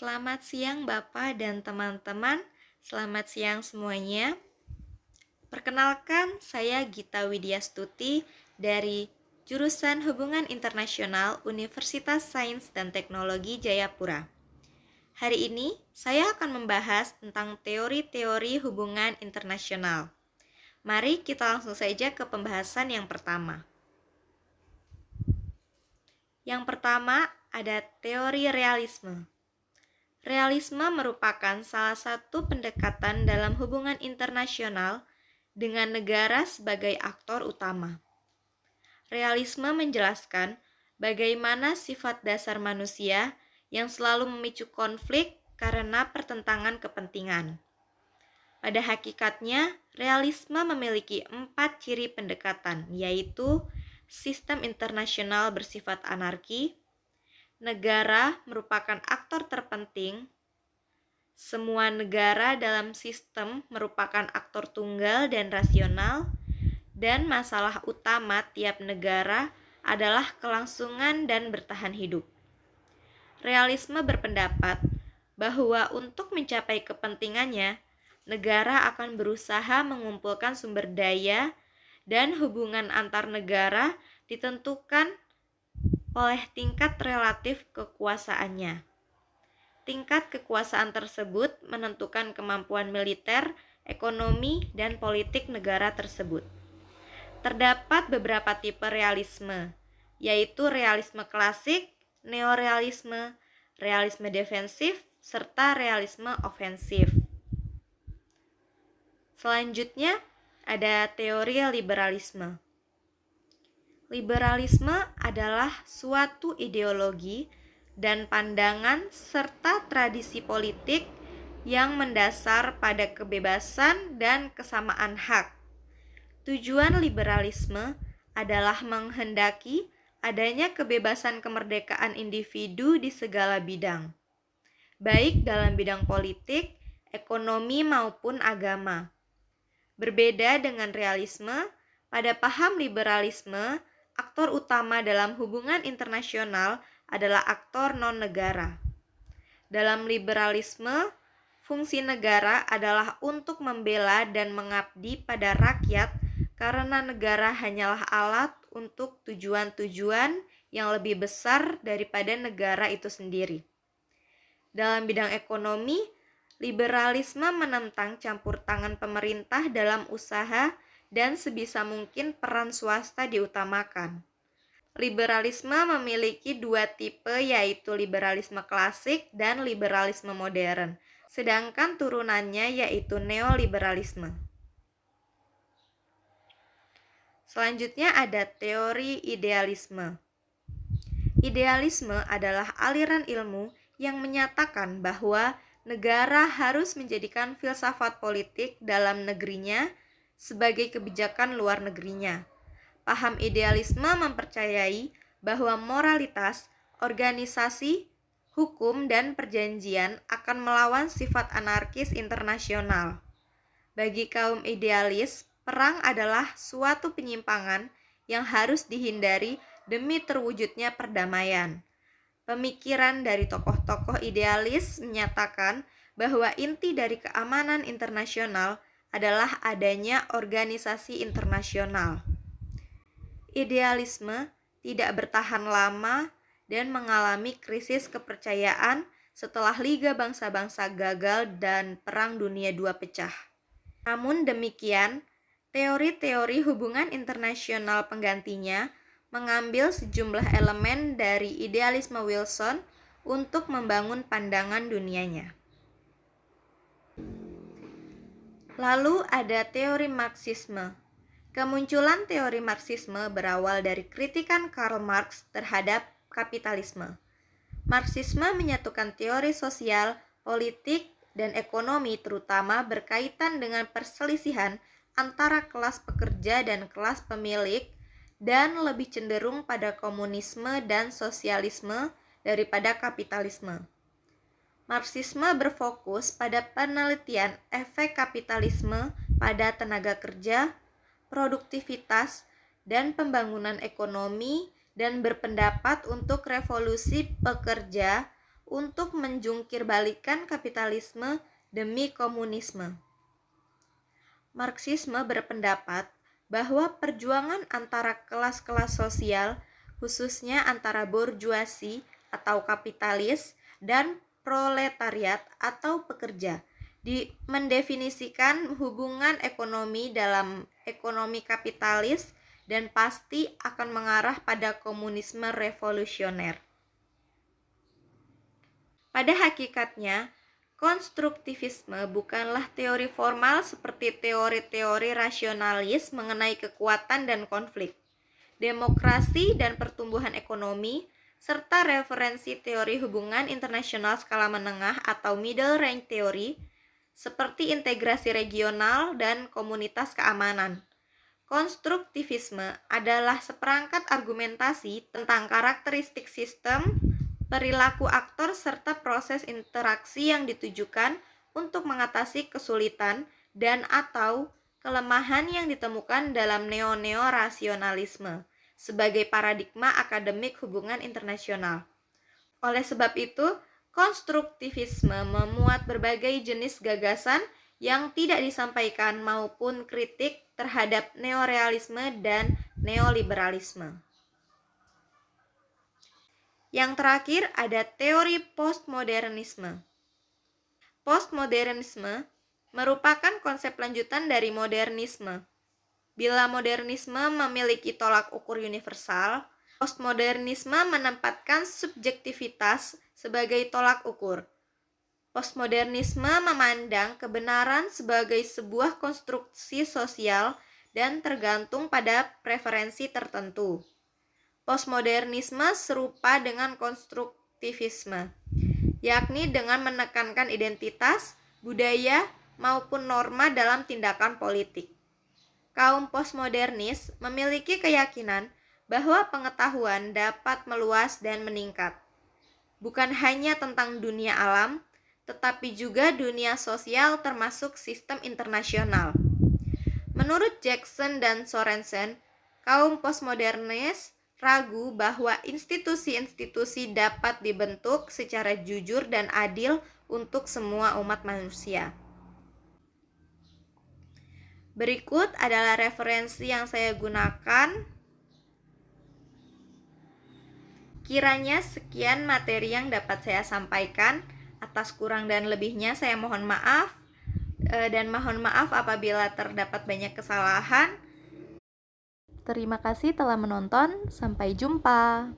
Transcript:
Selamat siang Bapak dan teman-teman. Selamat siang semuanya. Perkenalkan, saya Gita Widyastuti dari jurusan Hubungan Internasional Universitas Sains dan Teknologi Jayapura. Hari ini saya akan membahas tentang teori-teori hubungan internasional. Mari kita langsung saja ke pembahasan yang pertama. Yang pertama ada teori realisme. Realisme merupakan salah satu pendekatan dalam hubungan internasional dengan negara sebagai aktor utama. Realisme menjelaskan bagaimana sifat dasar manusia yang selalu memicu konflik karena pertentangan kepentingan. Pada hakikatnya, realisme memiliki 4 ciri pendekatan, yaitu sistem internasional bersifat anarki, negara merupakan aktor terpenting, semua negara dalam sistem merupakan aktor tunggal dan rasional, dan masalah utama tiap negara adalah kelangsungan dan bertahan hidup. Realisme berpendapat bahwa untuk mencapai kepentingannya, negara akan berusaha mengumpulkan sumber daya dan hubungan antar negara ditentukan oleh tingkat relatif kekuasaannya. Tingkat kekuasaan tersebut menentukan kemampuan militer, ekonomi, dan politik negara tersebut. Terdapat beberapa tipe realisme, yaitu realisme klasik, neorealisme, realisme defensif, serta realisme ofensif. Selanjutnya, ada teori liberalisme. Liberalisme adalah suatu ideologi dan pandangan serta tradisi politik yang mendasar pada kebebasan dan kesamaan hak. Tujuan liberalisme adalah menghendaki adanya kebebasan kemerdekaan individu di segala bidang, baik dalam bidang politik, ekonomi maupun agama. Berbeda dengan realisme, pada paham liberalisme, aktor utama dalam hubungan internasional adalah aktor non-negara. Dalam liberalisme, fungsi negara adalah untuk membela dan mengabdi pada rakyat karena negara hanyalah alat untuk tujuan-tujuan yang lebih besar daripada negara itu sendiri. Dalam bidang ekonomi, liberalisme menentang campur tangan pemerintah dalam usaha dan sebisa mungkin peran swasta diutamakan. Liberalisme memiliki 2 tipe, yaitu liberalisme klasik dan liberalisme modern, sedangkan turunannya yaitu neoliberalisme. Selanjutnya ada teori idealisme. Idealisme adalah aliran ilmu yang menyatakan bahwa negara harus menjadikan filsafat politik dalam negerinya sebagai kebijakan luar negerinya. Paham idealisme mempercayai bahwa moralitas, organisasi, hukum, dan perjanjian akan melawan sifat anarkis internasional. Bagi kaum idealis, perang adalah suatu penyimpangan yang harus dihindari demi terwujudnya perdamaian. Pemikiran dari tokoh-tokoh idealis menyatakan bahwa inti dari keamanan internasional adalah adanya organisasi internasional. Idealisme tidak bertahan lama dan mengalami krisis kepercayaan setelah Liga Bangsa-Bangsa gagal dan Perang Dunia II pecah. Namun demikian, teori-teori hubungan internasional penggantinya mengambil sejumlah elemen dari idealisme Wilson untuk membangun pandangan dunianya. Lalu ada teori Marxisme. Kemunculan teori Marxisme berawal dari kritikan Karl Marx terhadap kapitalisme. Marxisme menyatukan teori sosial, politik, dan ekonomi terutama berkaitan dengan perselisihan antara kelas pekerja dan kelas pemilik dan lebih cenderung pada komunisme dan sosialisme daripada kapitalisme. Marxisme berfokus pada penelitian efek kapitalisme pada tenaga kerja, produktivitas, dan pembangunan ekonomi dan berpendapat untuk revolusi pekerja untuk menjungkirbalikkan kapitalisme demi komunisme. Marxisme berpendapat bahwa perjuangan antara kelas-kelas sosial, khususnya antara borjuasi atau kapitalis dan proletariat atau pekerja, mendefinisikan hubungan ekonomi dalam ekonomi kapitalis dan pasti akan mengarah pada komunisme revolusioner. Pada hakikatnya, konstruktivisme bukanlah teori formal seperti teori-teori rasionalis mengenai kekuatan dan konflik, demokrasi dan pertumbuhan ekonomi, serta referensi teori hubungan internasional skala menengah atau middle range theory, seperti integrasi regional dan komunitas keamanan. Konstruktivisme adalah seperangkat argumentasi tentang karakteristik sistem, perilaku aktor, serta proses interaksi yang ditujukan untuk mengatasi kesulitan dan atau kelemahan yang ditemukan dalam neo-rasionalisme sebagai paradigma akademik hubungan internasional. Oleh sebab itu, konstruktivisme memuat berbagai jenis gagasan yang tidak disampaikan maupun kritik terhadap neorealisme dan neoliberalisme. Yang terakhir ada teori postmodernisme. Postmodernisme merupakan konsep lanjutan dari modernisme. Bila modernisme memiliki tolak ukur universal, postmodernisme menempatkan subjektivitas sebagai tolak ukur. Postmodernisme memandang kebenaran sebagai sebuah konstruksi sosial dan tergantung pada preferensi tertentu. Postmodernisme serupa dengan konstruktivisme, yakni dengan menekankan identitas, budaya, maupun norma dalam tindakan politik. Kaum postmodernis memiliki keyakinan bahwa pengetahuan dapat meluas dan meningkat, bukan hanya tentang dunia alam, tetapi juga dunia sosial termasuk sistem internasional. Menurut Jackson dan Sorensen, kaum postmodernis ragu bahwa institusi-institusi dapat dibentuk secara jujur dan adil untuk semua umat manusia. Berikut adalah referensi yang saya gunakan. Kiranya sekian materi yang dapat saya sampaikan. Atas kurang dan lebihnya saya mohon maaf. Dan mohon maaf apabila terdapat banyak kesalahan. Terima kasih telah menonton. Sampai jumpa.